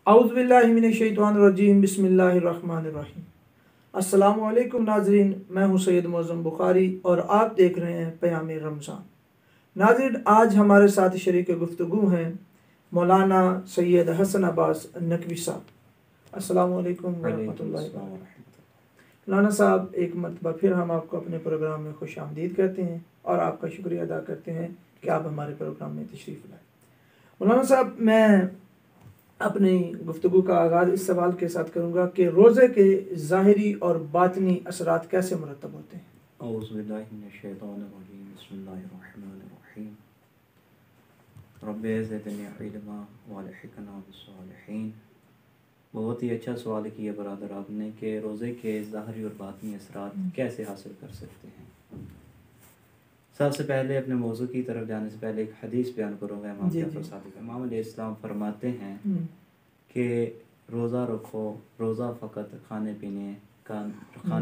औज़ुबिल्लाहि मिनश्शैतानिर्रजीम बिस्मिल्लाहिर्रहमानिर्रहीम। अस्सलामु अलैकुम नाज़रीन, मैं हूँ सैयद मौज़म बुखारी और आप देख रहे हैं क़याम रमज़ान। नाज़रीन, आज हमारे साथ शरीक गुफ्तगू हैं मौलाना सैयद हसन अब्बास नकवी साहब। अस्सलामु अलैकुम वरहमतुल्लाहि वबरकातुहू। मौलाना साहब, एक मरतबा फिर हम आपको अपने प्रोग्राम में खुश आमदीद कहते हैं और आपका शुक्रिया अदा करते हैं कि आप हमारे प्रोग्राम में तशरीफ़ लाए। मौलाना साहब, मैं अपनी गुफ्तगू का आगाज़ इस सवाल के साथ करूँगा कि रोज़े के ज़ाहिरी और बातनी असरात कैसे मुरतब होते हैं? औज़ुबिल्लाहि मिनश्शैतानिर्रजीम बिस्मिल्लाहिर्रहमानिर्रहीम। रब्बि ज़िदनी इल्मा वल्हिक़ना बिस्सालिहीन। बहुत ही अच्छा सवाल किया बरादर आपने कि रोज़े के ज़ाहिरी और बातनी असरात कैसे हासिल कर सकते हैं। सबसे पहले अपने मौजू की तरफ जाने से पहले एक हदीस बयान करूँगा। इमाम जाफ़र सादिक़ इमाम अलैहिस्सलाम फरमाते हैं कि रोज़ा रखो, रोज़ा फ़कत खाने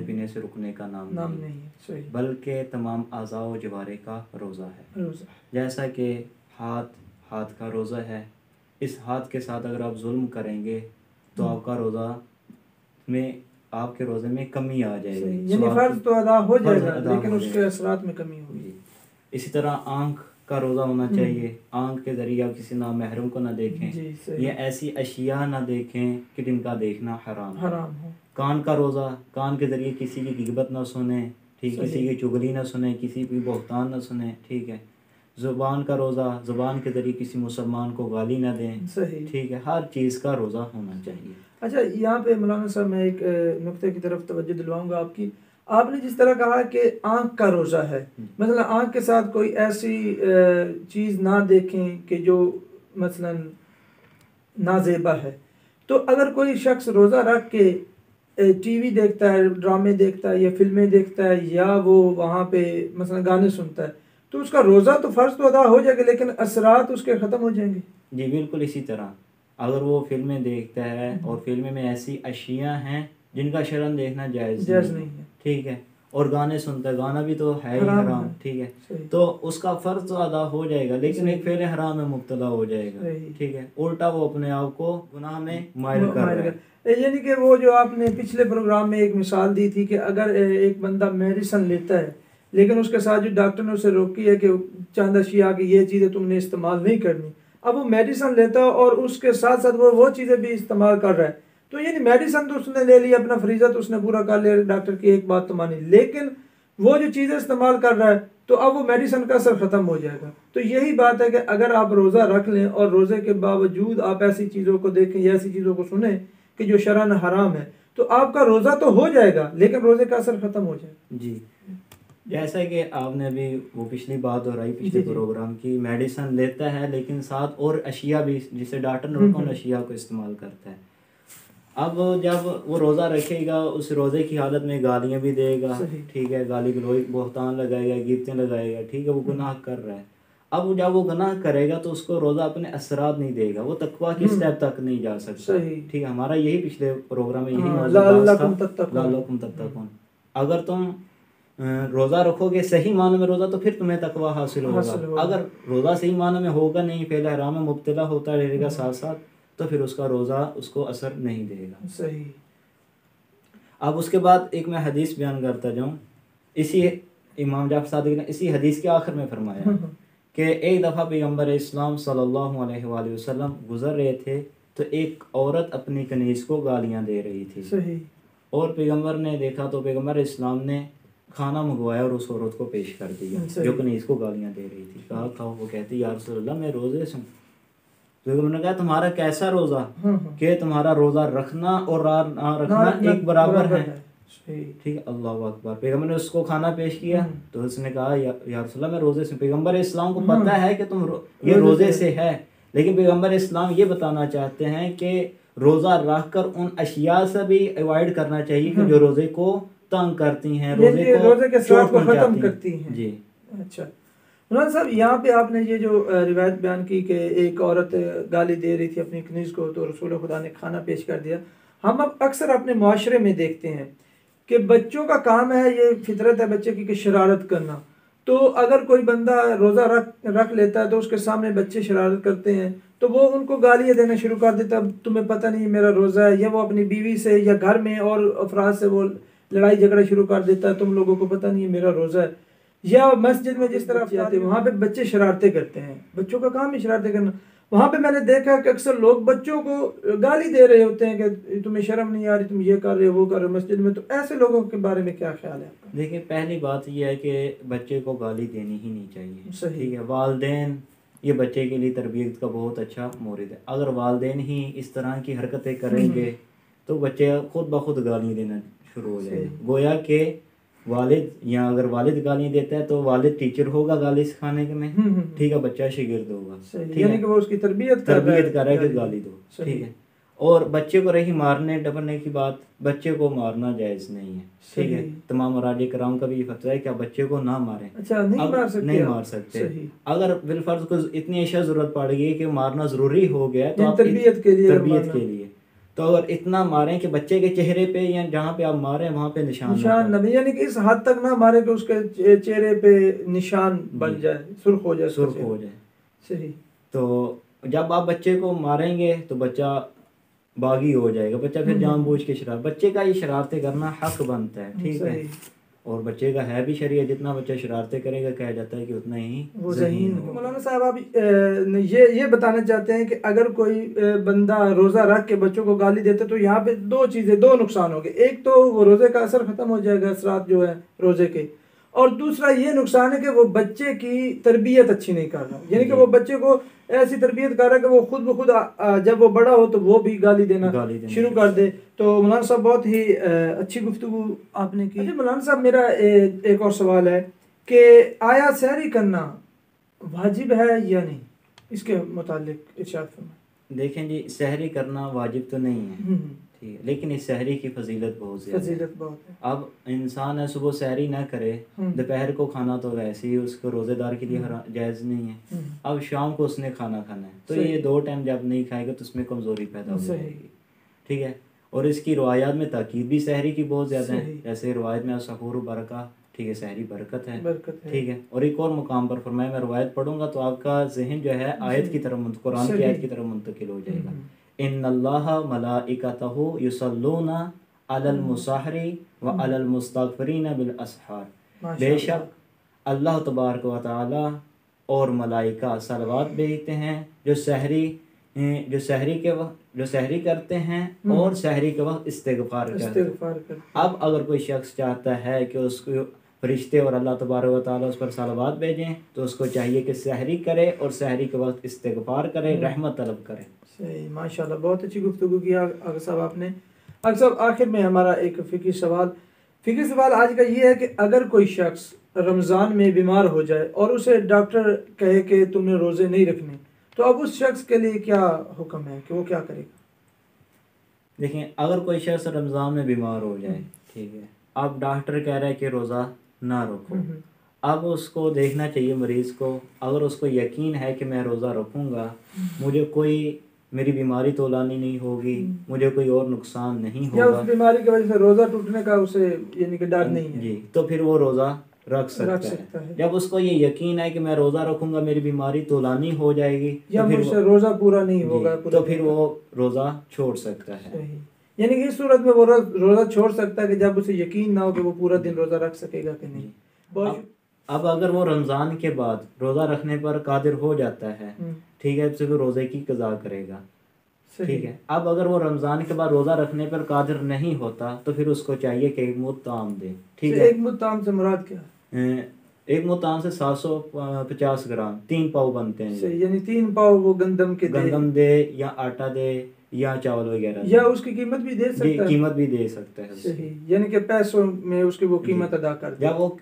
पीने से रुकने का नाम नहीं, बल्कि तमाम आज़ा व जवारे का रोज़ा है। जैसा कि हाथ का रोज़ा है, इस हाथ के साथ अगर आप जुल्म करेंगे तो आपका रोज़ा में आपके रोज़े में कमी आ जाएगी। यानी फ़र्ज़ तो अदा हो जाएगा लेकिन उसके असरात में कमी होगी। इसी तरह आँख का रोज़ा होना चाहिए। आँख के ज़रिए आप किसी नामहरम को ना देखें या ऐसी अशिया ना देखें कि जिनका देखना हराम हो। कान का रोज़ा, कान के ज़रिए किसी की गिबत ना सुने, ठीक, किसी की चुगली ना सुने, किसी की बहतान ना सुने, ठीक है। ज़ुबान का रोज़ा, ज़ुबान के ज़रिए किसी मुसलमान को गाली ना दें, ठीक है। हर चीज़ का रोज़ा होना चाहिए। अच्छा, यहाँ पे मौलाना साहब मैं एक नुक्ते की तरफ तवज्जो दिलवाऊंगा आपकी। आपने जिस तरह कहा कि आँख का रोज़ा है, मतलब आँख के साथ कोई ऐसी चीज़ ना देखें कि जो मसलन नाजेबा है, तो अगर कोई शख्स रोज़ा रख के टीवी देखता है, ड्रामे देखता है या फिल्में देखता है या वो वहाँ पे मसलन गाने सुनता है, तो उसका रोज़ा तो फ़र्ज़ तो अदा हो जाएगा लेकिन असरात उसके ख़त्म हो जाएंगे। जी बिल्कुल इसी तरह अगर वो फिल्में देखता है और फिल्में में ऐसी अशिया हैं जिनका शरन देखना जायज़ नहीं है, ठीक है, और गाने सुनता है, गाना भी तो है ही हराम, ठीक है, तो उसका फ़र्ज़ तो अदा हो जाएगा लेकिन एक फ़ेल हराम में मुब्तला हो जाएगा, ठीक है। उल्टा वो अपने आप को गुनाह में माहिर कर रहा है। यानी कि वो जो आपने पिछले प्रोग्राम में एक मिसाल दी थी कि अगर एक बंदा मेडिसन लेता है लेकिन उसके साथ जो डॉक्टर ने उसे रोकी है कि चंद अशिया की ये चीज़ें तुमने इस्तेमाल नहीं करनी, अब वो मेडिसन लेता है और उसके साथ साथ वो चीज़ें भी इस्तेमाल कर रहा है, तो यानी मेडिसन तो उसने ले लिया, अपना फ्रीज़र तो उसने पूरा कर लिया, डॉक्टर की एक बात तो मानी, लेकिन वो जो चीज़ें इस्तेमाल कर रहा है तो अब वो मेडिसन का असर ख़त्म हो जाएगा। तो यही बात है कि अगर आप रोज़ा रख लें और रोज़े के बावजूद आप ऐसी चीज़ों को देखें या ऐसी चीज़ों को सुने कि जो शरअन हराम है, तो आपका रोज़ा तो हो जाएगा लेकिन रोज़े का असर ख़त्म हो जाएगा। जी, जैसा कि आपने अभी वो पिछली बात दोहराई पिछले प्रोग्राम की, मेडिसन लेता है लेकिन साथ और अशिया भी जिसे डॉक्टर ने रोका उन अशिया को इस्तेमाल करता है। अब जब वो रोज़ा रखेगा उस रोज़े की हालत में गालियाँ भी देगा, ठीक है, गाली गलौज बहतान लगाएगा, गिबतें लगाएगा, ठीक है, वो गुनाह कर रहा है। अब जब वो गुनाह करेगा तो उसको रोज़ा अपने असरात नहीं देगा, वो तकवा की स्टेप तक नहीं जा सकता, ठीक है। हमारा यही पिछले प्रोग्राम में यही मौजूद था, लअल्लकुम तत्तकून। अगर तुम रोज़ा रखोगे सही मानों में रोज़ा तो फिर तुम्हें तकवा हासिल होगा। अगर रोज़ा सही मानों में होगा नहीं, पहले हराम में मुब्तला होता रहेगा साथ साथ, तो फिर उसका रोज़ा उसको असर नहीं देगा। सही। अब उसके बाद एक मैं हदीस बयान करता जाऊँ। इसी इमाम जाफ़र सादिक़ ने इसी हदीस के आखिर में फरमाया कि एक दफ़ा पैगम्बर इस्लाम सल्लल्लाहु अलैहि वसल्लम गुज़र रहे थे तो एक औरत अपनी कनीज़ को गालियाँ दे रही थी और पैगम्बर ने देखा तो पैगम्बर इस्लाम ने खाना मंगवाया और उस औरत को पेश कर दिया जो कनीज़ को गालियाँ दे रही थी। कहा खाओ, वो कहती या रसूलल्लाह मैं रोज़े से हूँ। तो उन्होंने कहा तुम्हारा कैसा रोज़ा कि तुम्हारा रोज़ा रखना और ना रखना एक बराबर है, ठीक है। अल्लाह अकबर। पैगम्बर ने उसको खाना पेश किया तो उसने कहा या रसूलल्लाह मैं रोज़े से। पैगम्बर इस्लाम को पता है कि तुम ये रोज़े से है, लेकिन पैगम्बर इस्लाम ये बताना चाहते हैं कि रोज़ा रख कर उन अशिया से भी अवॉइड करना चाहिए कि जो रोज़े को तंग करती हैं, रोज़े के चोट ख़त्म करती हैं। जी अच्छा मौलाना साहब, यहाँ पे आपने ये जो रिवायत बयान की कि एक औरत गाली दे रही थी अपनी कनीज़ को तो रसूल खुदा ने खाना पेश कर दिया। हम अब अक्सर अपने माशरे में देखते हैं कि बच्चों का काम है, ये फितरत है बच्चे की कि शरारत करना, तो अगर कोई बंदा रोज़ा रख लेता है तो उसके सामने बच्चे शरारत करते हैं तो वो उनको गालियाँ देना शुरू कर देता, तुम्हें पता नहीं मेरा रोज़ा है, या वो अपनी बीवी से या घर में और अफराद से वो लड़ाई झगड़ा शुरू कर देता है, तुम लोगों को पता नहीं है मेरा रोज़ा है। या मस्जिद में जिस तरफ जाते हैं वहाँ पे बच्चे शरारतें करते हैं, बच्चों का काम है शरारतें करना। वहाँ पे मैंने देखा कि अक्सर लोग बच्चों को गाली दे रहे होते हैं कि तुम्हें शर्म नहीं आ रही, तुम ये कर रहे हो वो कर रहे हो मस्जिद में। तो ऐसे लोगों के बारे में क्या ख्याल है आपका? देखिए, पहली बात यह है कि बच्चे को गाली देनी ही नहीं चाहिए। सही। ठीक है, वालदेन ये बच्चे के लिए तरबियत का बहुत अच्छा मोरिद है। अगर वालदेन ही इस तरह की हरकतें करेंगे तो बच्चे खुद ब खुद गाली देना शुरू हो जाएंगे। गोया के वालिद, या अगर वालिद गाली देता है तो वालिद टीचर होगा गाली सिखाने के में। ठीक है, बच्चा शिगिर्द होगा। ठीक है, वो उसकी तरबियत कर रहा है कि गाली दो। ठीक है, और बच्चे को रही मारने डपने की बात, बच्चे को मारना जायज़ नहीं है। ठीक है, तमाम मराजी कराम का भी ये फतवा है कि आप बच्चे को ना मारें। अच्छा, नहीं मार सकते। अगर बिलफर्ज को इतनी ऐसा जरूरत पड़ गई कि मारना जरूरी हो गया तो आप तरबियत के लिए तो अगर इतना मारें कि बच्चे के चेहरे पे या जहाँ पे आप मारें वहाँ पे निशान नहीं, यानी कि इस हद तक ना मारे कि उसके चेहरे पे निशान बन जाए, सुर्ख हो जाए। सही। तो जब आप बच्चे को मारेंगे तो बच्चा बागी हो जाएगा, बच्चा फिर जानबूझ के शरारत, बच्चे का ये शरारतें करना हक बनता है। ठीक है, और बच्चे का है भी शरीय, जितना बच्चा शरारतें करेगा कहा जाता है कि उतना ही वो ज़हीन होगा। मौलाना साहब आप ये बताना चाहते हैं कि अगर कोई बंदा रोज़ा रख के बच्चों को गाली देते तो यहाँ पे दो नुकसान हो गए। एक तो वो रोज़े का असर ख़त्म हो जाएगा, असरात जो है रोज़े के, और दूसरा ये नुकसान है कि वो बच्चे की तरबियत अच्छी नहीं कर रहा, यानी कि वो बच्चे को ऐसी तरबियत कर रहा है कि वो खुद ब खुद जब वो बड़ा हो तो वो भी गाली देना शुरू कर दे। तो मौलाना साहब बहुत ही अच्छी गुफ्तगू आपने की। मौलाना साहब मेरा एक और सवाल है कि आया सहरी करना वाजिब है या नहीं, इसके मुतालिक इरशाद फरमाएं। देखें जी, सहरी करना वाजिब तो नहीं है, ठीक है, लेकिन इस सहरी की फजीलत बहुत ज़्यादा है। अब इंसान है सुबह सहरी ना करे, दोपहर को खाना तो वैसे ही उसको रोज़ेदार के लिए जायज़ नहीं है। अब शाम को उसने खाना खाना है, तो ये 2 टाइम जब नहीं खाएगा तो उसमें कमज़ोरी पैदा हो जाएगी। ठीक है, और इसकी रवायात में ताकीद भी सहरी की बहुत ज़्यादा है। जैसे रवायत में सहूर बरका, ठीक है, सहरी बरकत है। ठीक है, और एक और मुकाम पर फरमाया, मैं रवायत पढ़ूंगा तो आपका जहन जो है आयत की तरफ, कुरान की आयत की तरफ मुंतकिल हो जाएगा। इन्नल्लाहा मलाइकतहु युसल्लूना अलल मुसाहरी व अलल मुस्तगफरीना बिल असहार। बेशक अल्लाह तबारक व तआला और मलाइका सलवात भेजते हैं जो सहरी करते हैं और सहरी के वक्त इस्तिगफार करते हैं। अब अगर कोई शख्स चाहता है कि उसको फरिश्ते और अल्लाह तबारक व तआला उस पर सलवात भेजें तो उसको चाहिए कि सहरी करे और सहरी के वक्त इस्तिगफार करे, रहमत तलब करे। सही, माशाल्लाह, बहुत अच्छी गुफ्तगू किया आगा साहब आपने। आगा साहब, आखिर में हमारा एक फ़िक्री सवाल आज का ये है कि अगर कोई शख्स रमज़ान में बीमार हो जाए और उसे डॉक्टर कहे कि तुमने रोज़े नहीं रखने, तो अब उस शख्स के लिए क्या हुक्म है कि वो क्या करेगा? देखिए, अगर कोई शख्स रमज़ान में बीमार हो जाए, ठीक है, अब डॉक्टर कह रहा है कि रोज़ा ना रखो, अब उसको देखना चाहिए मरीज़ को, अगर उसको यकीन है कि मैं रोज़ा रखूँगा, मुझे कोई मेरी बीमारी तो लानी नहीं होगी, मुझे कोई और नुकसान नहीं होगा, या उस बीमारी की वजह से रोज़ा टूटने का उसे यानी कि डर नहीं है जी, तो फिर वो रोज़ा रख सकता है। जब उसको ये यकीन है कि मैं रोज़ा रखूँगा मेरी बीमारी तो लानी हो जाएगी, या तो फिर रोज़ा पूरा नहीं होगा, तो फिर वो रोज़ा छोड़ सकता है। यानी कि इस सूरत में वो रोज़ा छोड़ सकता है कि जब उसे यकीन ना हो कि वो पूरा दिन रोज़ा रख सकेगा कि नहीं। अब अगर वो रमज़ान के बाद रोज़ा रखने पर कादिर हो जाता है, ठीक है, तो फिर रोज़े की कज़ा करेगा। ठीक है, अब अगर वो रमज़ान के बाद रोज़ा रखने पर कादिर नहीं होता तो फिर उसको चाहिए कि एक मुद्द ताम दे। ठीक है, एक मुद्द ताम से मुराद क्या है? एक मुद्द ताम से 750 ग्राम 3 पाव बनते हैं, यानी 3 पाव वो गंदम दे या आटा दे या चावल वगैरह, या उसकी कीमत भी दे सकता है। कीमत भी दे सकता है। सही, यानी कि पैसों में उसकी वो कीमत अदा कर दे। जब वो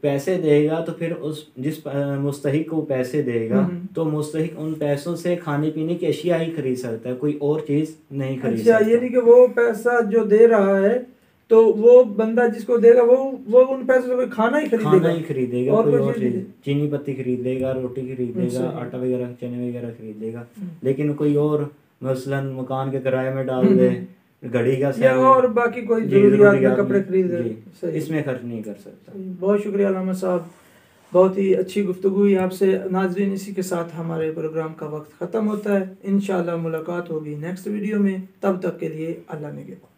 पैसे देगा तो फिर उस जिस मुस्तहिक को पैसे देगा तो मुस्तहिक उन पैसों से खाने पीने की अशिया ही खरीद सकता है, कोई और चीज़ नहीं खरीद सकता। यानी कि वो पैसा जो दे रहा है तो वो बंदा जिसको देगा वो उन पैसों से कोई खाना ही खरीदेगा, और कोई और चीज़, चीनी पत्ती खरीद लेगा, रोटी खरीद लेगा, आटा वगैरह चने वगैरह खरीद लेगा, लेकिन कोई और मसलन मकान के किराए में डाल दे, घड़ी का या और बाकी कोई जरूरियात में कपड़े खरीद, इसमें खर्च नहीं कर सकता। बहुत शुक्रिया अल्लामा साहब, बहुत ही अच्छी गुफ्तगू हुई आपसे नाजरीन। इसी के साथ हमारे प्रोग्राम का वक्त ख़त्म होता है। इंशाअल्लाह मुलाकात होगी नेक्स्ट वीडियो में, तब तक के लिए अल्लाह ने के।